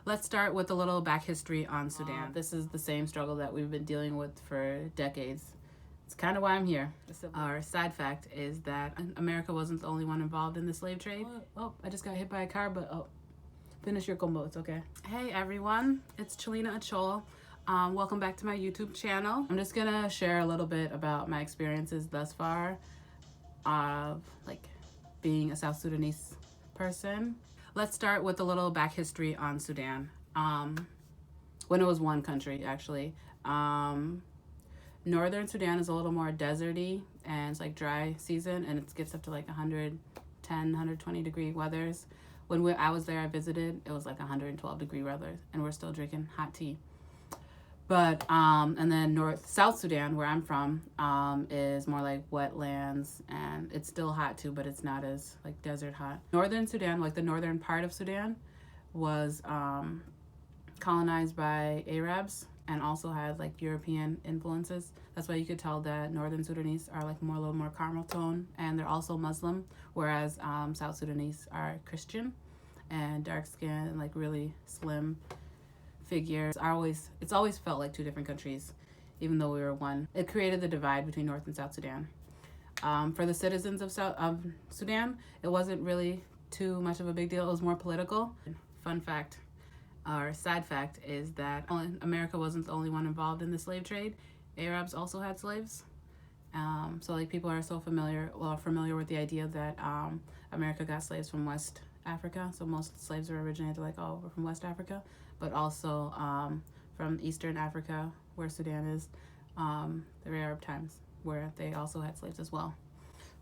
Let's start with a little back history on Sudan. This is the same struggle that we've been dealing with for decades. It's kind of why I'm here. Our side fact is that America wasn't the only one involved in the slave trade. Oh, I just got hit by a car, but finish your combo, it's okay. Hey everyone, it's Chelina Achol. Welcome back to my YouTube channel. I'm just gonna share a little bit about my experiences thus far of being a South Sudanese person. Let's start with a little back history on Sudan. When it was one country, actually. Northern Sudan is a little more deserty and it's like dry season, and it gets up to like 110, 120 degree weathers. When I was there, I visited, it was like 112 degree weather, and we're still drinking hot tea. But and then South Sudan, where I'm from, is more like wetlands, and it's still hot too, but it's not as like desert hot. Northern Sudan, like the northern part of Sudan, was colonized by Arabs and also had like European influences. That's why you could tell that Northern Sudanese are like a little more caramel tone, and they're also Muslim, whereas South Sudanese are Christian and dark skin and like really slim figures. It's always felt like two different countries, even though we were one. It created the divide between North and South Sudan. For the citizens of Sudan, it wasn't really too much of a big deal. It was more political. Fun fact, or side fact, is that America wasn't the only one involved in the slave trade. Arabs also had slaves. So like people are so familiar with the idea that America got slaves from West Africa. So most slaves were originated from West Africa, but also from Eastern Africa, where Sudan is. The Arab times, where they also had slaves as well.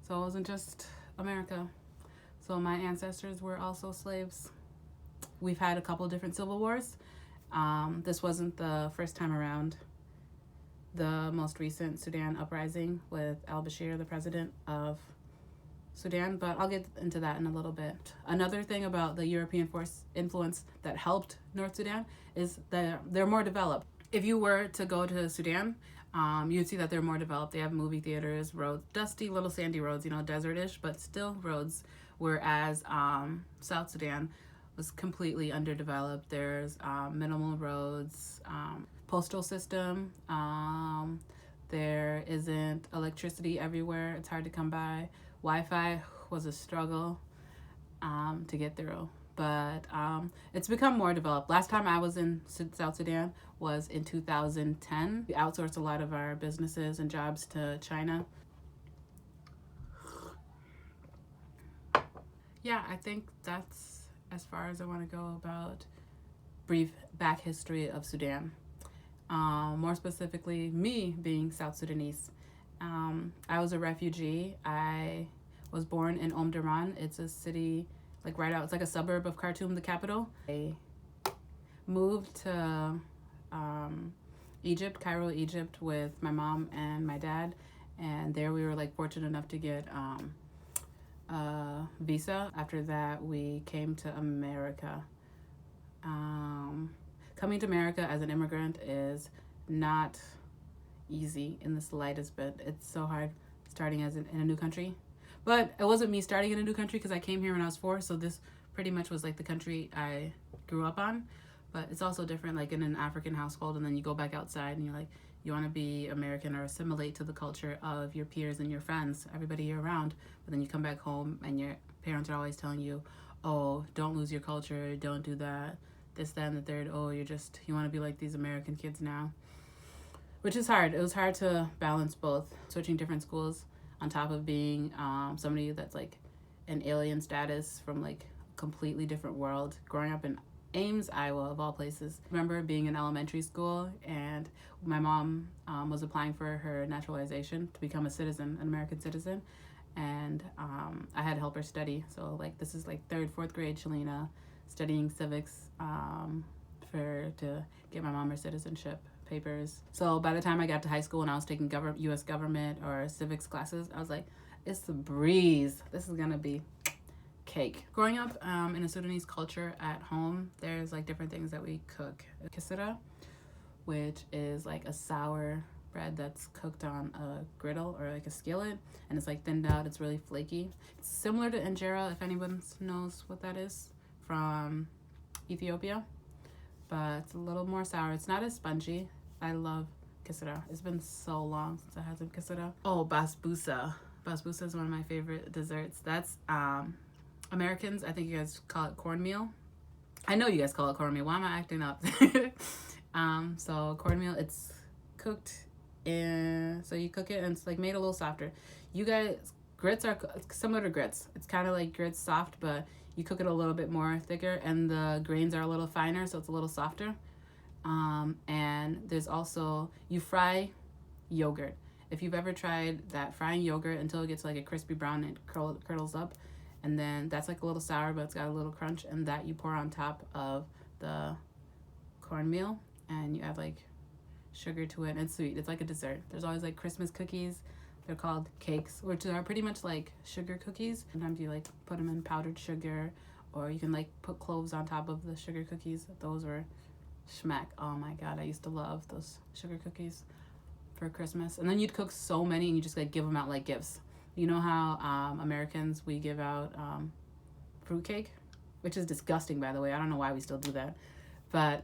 So it wasn't just America. So my ancestors were also slaves. We've had a couple different civil wars. This wasn't the first time around. The most recent Sudan Uprising with al-Bashir, the president of Sudan, but I'll get into that in a little bit. Another thing about the European influence that helped North Sudan is that they're more developed. If you were to go to Sudan, you'd see that they're more developed. They have movie theaters, roads, dusty little sandy roads, desert-ish, but still roads, whereas South Sudan was completely underdeveloped. There's minimal roads, postal system, there isn't electricity everywhere. It's hard to come by. Wi-Fi was a struggle to get through, but it's become more developed. Last time I was in South Sudan was in 2010. We outsourced a lot of our businesses and jobs to China. Yeah, I think that's as far as I want to go about brief back history of Sudan. More specifically, me being South Sudanese. I was a refugee. I was born in Omdurman. It's a city it's like a suburb of Khartoum, the capital. I moved to Egypt, Cairo, Egypt, with my mom and my dad, and there we were fortunate enough to get a visa. After that, we came to America. Coming to America as an immigrant is not easy in the slightest bit. It's so hard starting in a new country. But it wasn't me starting in a new country, because I came here when I was 4, so this pretty much was the country I grew up on. But it's also different in an African household, and then you go back outside and you're you want to be American or assimilate to the culture of your peers and your friends, everybody you're around. But then you come back home and your parents are always telling you, oh, don't lose your culture, don't do that, this, that, and the third. Oh, you want to be like these American kids now. Which is hard. It was hard to balance both, switching different schools on top of being somebody that's an alien status from a completely different world. Growing up in Ames, Iowa, of all places. I remember being in elementary school, and my mom was applying for her naturalization to become an American citizen, and I had to help her study. So this is 3rd, 4th grade Chelina, studying civics to get my mom her citizenship papers. So by the time I got to high school and I was taking U.S. government or civics classes, I was it's a breeze. This is gonna be cake. Growing up in a Sudanese culture at home, there's different things that we cook. Kisira, which is a sour bread that's cooked on a griddle or a skillet, and it's thinned out. It's really flaky. It's similar to injera, if anyone knows what that is, from Ethiopia. but it's a little more sour. It's not as spongy. I love kisira. It's been so long since I had some kisira. Oh, basbousa. Basbousa is one of my favorite desserts. That's Americans, I think you guys call it cornmeal. I know you guys call it cornmeal. Why am I acting up? So cornmeal, it's cooked in, so you cook it and it's like made a little softer. You guys, grits are similar to grits. It's kind of like grits, soft, but you cook it a little bit more thicker, and the grains are a little finer, so it's a little softer. And there's also, you fry yogurt. If you've ever tried that, frying yogurt until it gets like a crispy brown and it curdles up, and then that's like a little sour, but it's got a little crunch, and that you pour on top of the cornmeal, and you add like sugar to it, and it's sweet. It's like a dessert. There's always like Christmas cookies. They're called cakes, which are pretty much like sugar cookies. Sometimes you like put them in powdered sugar, or you can like put cloves on top of the sugar cookies. Those were schmack. Oh my god, I used to love those sugar cookies for Christmas. And then you'd cook so many and you just like give them out like gifts. You know how Americans, we give out fruitcake, which is disgusting, by the way. I don't know why we still do that, but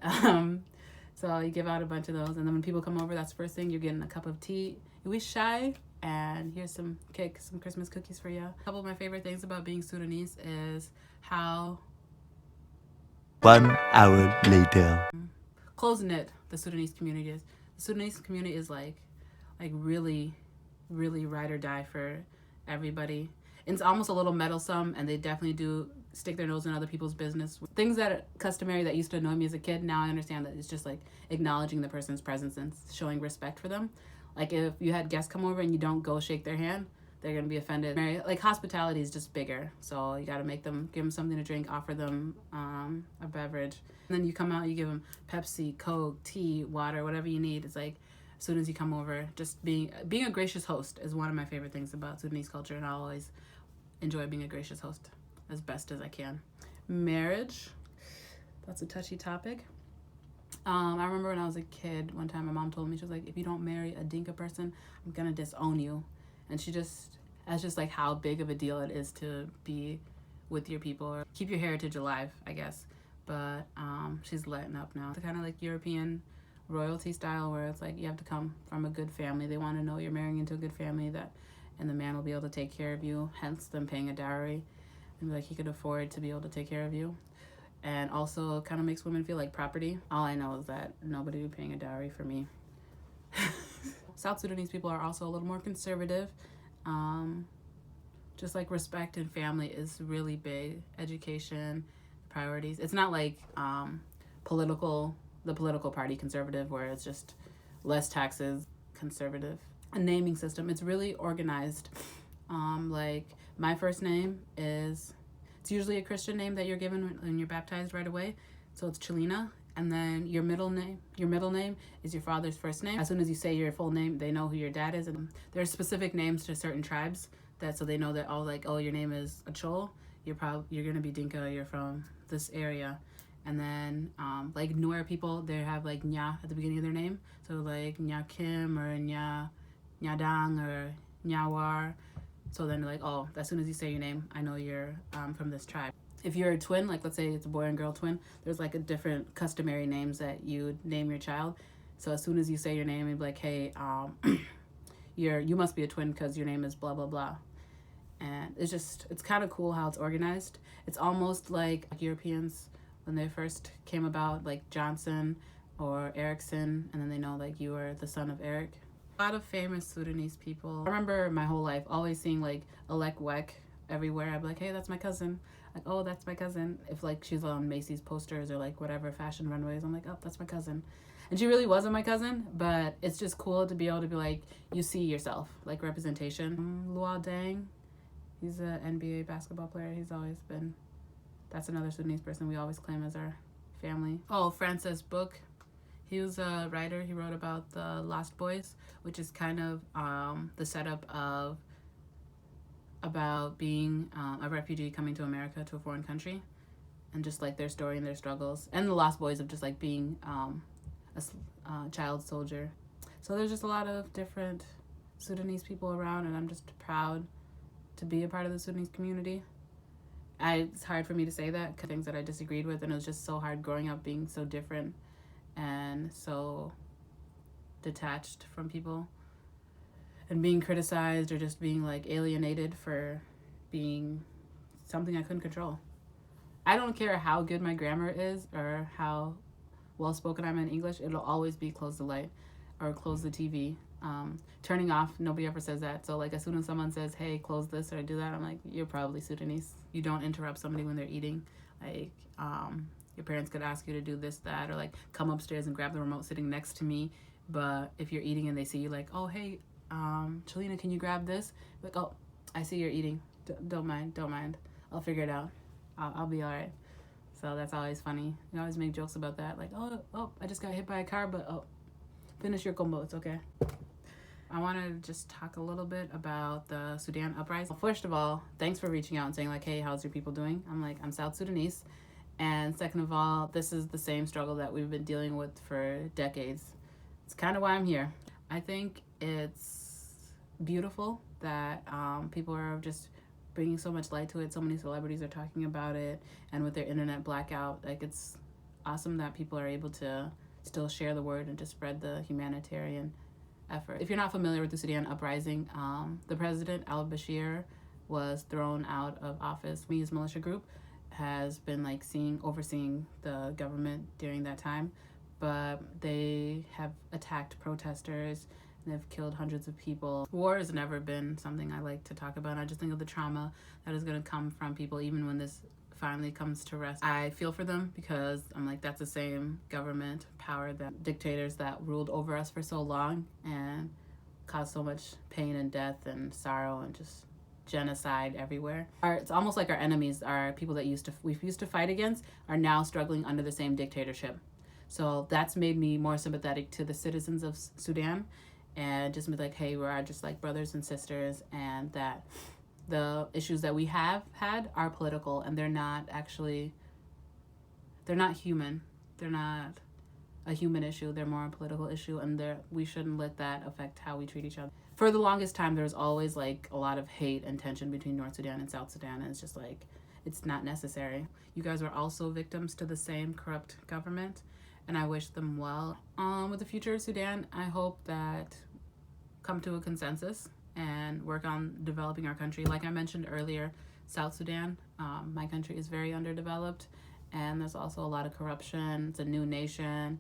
so you give out a bunch of those, and then when people come over, that's the first thing. You're getting a cup of tea. You wish shy, and here's some cake, some Christmas cookies for you. A couple of my favorite things about being Sudanese is how 1 hour later. close-knit the Sudanese community is. The Sudanese community is like really, really ride or die for everybody. It's almost a little meddlesome, and they definitely do stick their nose in other people's business. Things that are customary that used to annoy me as a kid, now I understand that it's just like acknowledging the person's presence and showing respect for them. Like if you had guests come over and you don't go shake their hand, they're gonna be offended. Like hospitality is just bigger, so you gotta give them something to drink, offer them a beverage, and then you come out, you give them Pepsi, Coke, tea, water, whatever you need. It's like as soon as you come over, just being a gracious host is one of my favorite things about Sudanese culture, and I always enjoy being a gracious host as best as I can. Marriage, that's a touchy topic. I remember when I was a kid, one time my mom told me, she was like, if you don't marry a Dinka person, I'm gonna disown you. And that's just like how big of a deal it is to be with your people or keep your heritage alive, I guess. But she's letting up now. It's kind of like European royalty style, where it's like you have to come from a good family. They want to know you're marrying into a good family, and the man will be able to take care of you, hence them paying a dowry, and like he could afford to be able to take care of you. And also kind of makes women feel like property. All I know is that nobody will be paying a dowry for me. South Sudanese people are also a little more conservative. Just like respect and family is really big. Education, priorities. It's not like the political party conservative, where it's just less taxes, conservative. A naming system. It's really organized. Like my first name it's usually a Christian name that you're given when you're baptized right away. So it's Chelina. And then your middle name is your father's first name. As soon as you say your full name, they know who your dad is. And there's specific names to certain tribes so they know that your name is Achol. You're gonna be Dinka. You're from this area. And then like Nuer people, they have like Nya at the beginning of their name. So like Nya Kim or Nya Nyadang or Nyawar. So then like, as soon as you say your name, I know you're from this tribe. If you're a twin, like let's say it's a boy and girl twin, there's like a different customary names that you name your child. So as soon as you say your name, you'd be like, hey, you must be a twin because your name is blah, blah, blah. And it's kind of cool how it's organized. It's almost like Europeans when they first came about, like Johnson or Erickson, and then they know like you are the son of Eric. A lot of famous Sudanese people. I remember my whole life always seeing like Alek Wek everywhere. I'd be like, hey, that's my cousin. Like, oh, that's my cousin. If like she's on Macy's posters or like whatever fashion runways, I'm like, oh, that's my cousin. And she really wasn't my cousin, but it's just cool to be able to be like, you see yourself, like representation. Luol Deng, he's an NBA basketball player. He's always been, that's another Sudanese person we always claim as our family. Oh, Francis Book. He was a writer. He wrote about the Lost Boys, which is kind of the setup about being a refugee coming to America, to a foreign country, and just like their story and their struggles, and the Lost Boys of just like being a child soldier. So there's just a lot of different Sudanese people around, and I'm just proud to be a part of the Sudanese community. It's hard for me to say that, 'cause things that I disagreed with, and it was just so hard growing up being so different and so detached from people and being criticized or just being like alienated for being something I couldn't control. I don't care how good my grammar is or how well spoken I'm in English, it'll always be close the light or close the TV. Turning off, nobody ever says that. So like as soon as someone says, hey, close this or do that, I'm like, you're probably Sudanese. You don't interrupt somebody when they're eating. Like your parents could ask you to do this, that, or like come upstairs and grab the remote sitting next to me. But if you're eating and they see you like, oh, hey, Chelina, can you grab this? Like, oh, I see you're eating. Don't mind. I'll figure it out. I'll be all right. So that's always funny. We always make jokes about that. Like, oh, I just got hit by a car, but finish your combo. It's okay. I want to just talk a little bit about the Sudan Uprising. First of all, thanks for reaching out and saying like, hey, how's your people doing? I'm like, I'm South Sudanese. And second of all, this is the same struggle that we've been dealing with for decades. It's kind of why I'm here. I think it's beautiful that people are just bringing so much light to it. So many celebrities are talking about it, and with their internet blackout, like it's awesome that people are able to still share the word and to spread the humanitarian effort. If you're not familiar with the Sudan Uprising, the president, al-Bashir, was thrown out of office. His militia group has been like overseeing the government during that time, but they have attacked protesters and they've killed hundreds of people. War has never been something I like to talk about. I just think of the trauma that is going to come from people even when this finally comes to rest. I feel for them because I'm like, that's the same government power, that dictators that ruled over us for so long and caused so much pain and death and sorrow and just genocide everywhere. It's almost like our enemies are people that we used to fight against are now struggling under the same dictatorship. So that's made me more sympathetic to the citizens of Sudan and just be like, hey, we're just like brothers and sisters, and that the issues that we have had are political and they're not human. They're not a human issue. They're more a political issue, and we shouldn't let that affect how we treat each other. For the longest time, there was always like a lot of hate and tension between North Sudan and South Sudan, and it's just like, it's not necessary. You guys are also victims to the same corrupt government, and I wish them well. With the future of Sudan, I hope that come to a consensus and work on developing our country. Like I mentioned earlier, South Sudan, my country, is very underdeveloped, and there's also a lot of corruption. It's a new nation,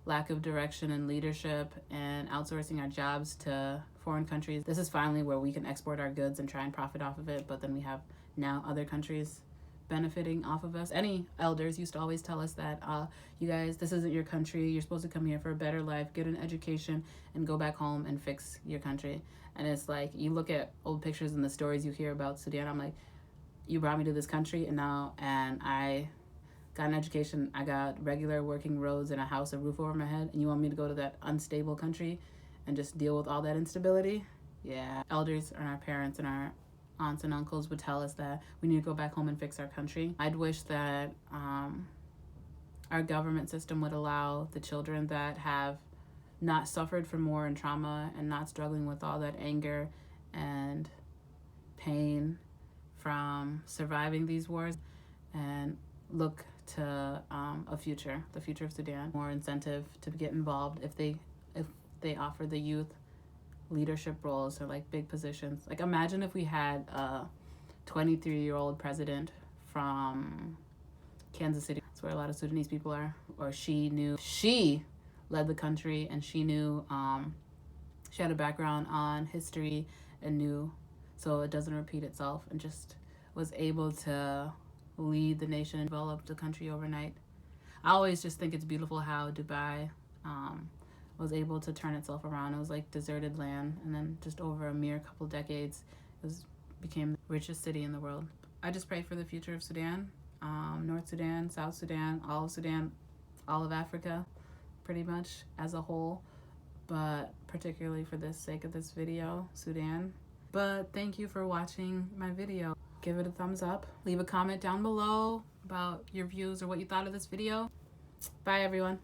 lack of direction and leadership, and outsourcing our jobs to foreign countries. This is finally where we can export our goods and try and profit off of it, but then we have now other countries benefiting off of us. Any elders used to always tell us that, you guys, this isn't your country. You're supposed to come here for a better life, get an education, and go back home and fix your country. And it's like, you look at old pictures and the stories you hear about Sudan, I'm like, you brought me to this country, and I got an education, I got regular working roads and a house, a roof over my head, and you want me to go to that unstable country and just deal with all that instability? Yeah. Elders and our parents and our aunts and uncles would tell us that we need to go back home and fix our country. I'd wish that our government system would allow the children that have not suffered from war and trauma and not struggling with all that anger and pain from surviving these wars, and look to the future of Sudan. More incentive to get involved if they offer the youth leadership roles or like big positions. Like imagine if we had a 23-year-old president from Kansas City. That's where a lot of Sudanese people are. Or she led the country, and she knew, she had a background on history and knew so it doesn't repeat itself, and just was able to lead the nation and develop the country overnight. I always just think it's beautiful how Dubai was able to turn itself around. It was like deserted land, and then just over a mere couple decades, became the richest city in the world. I just pray for the future of Sudan, North Sudan, South Sudan, all of Africa, pretty much as a whole, but particularly for the sake of this video, Sudan. But thank you for watching my video. Give it a thumbs up. Leave a comment down below about your views or what you thought of this video. Bye, everyone.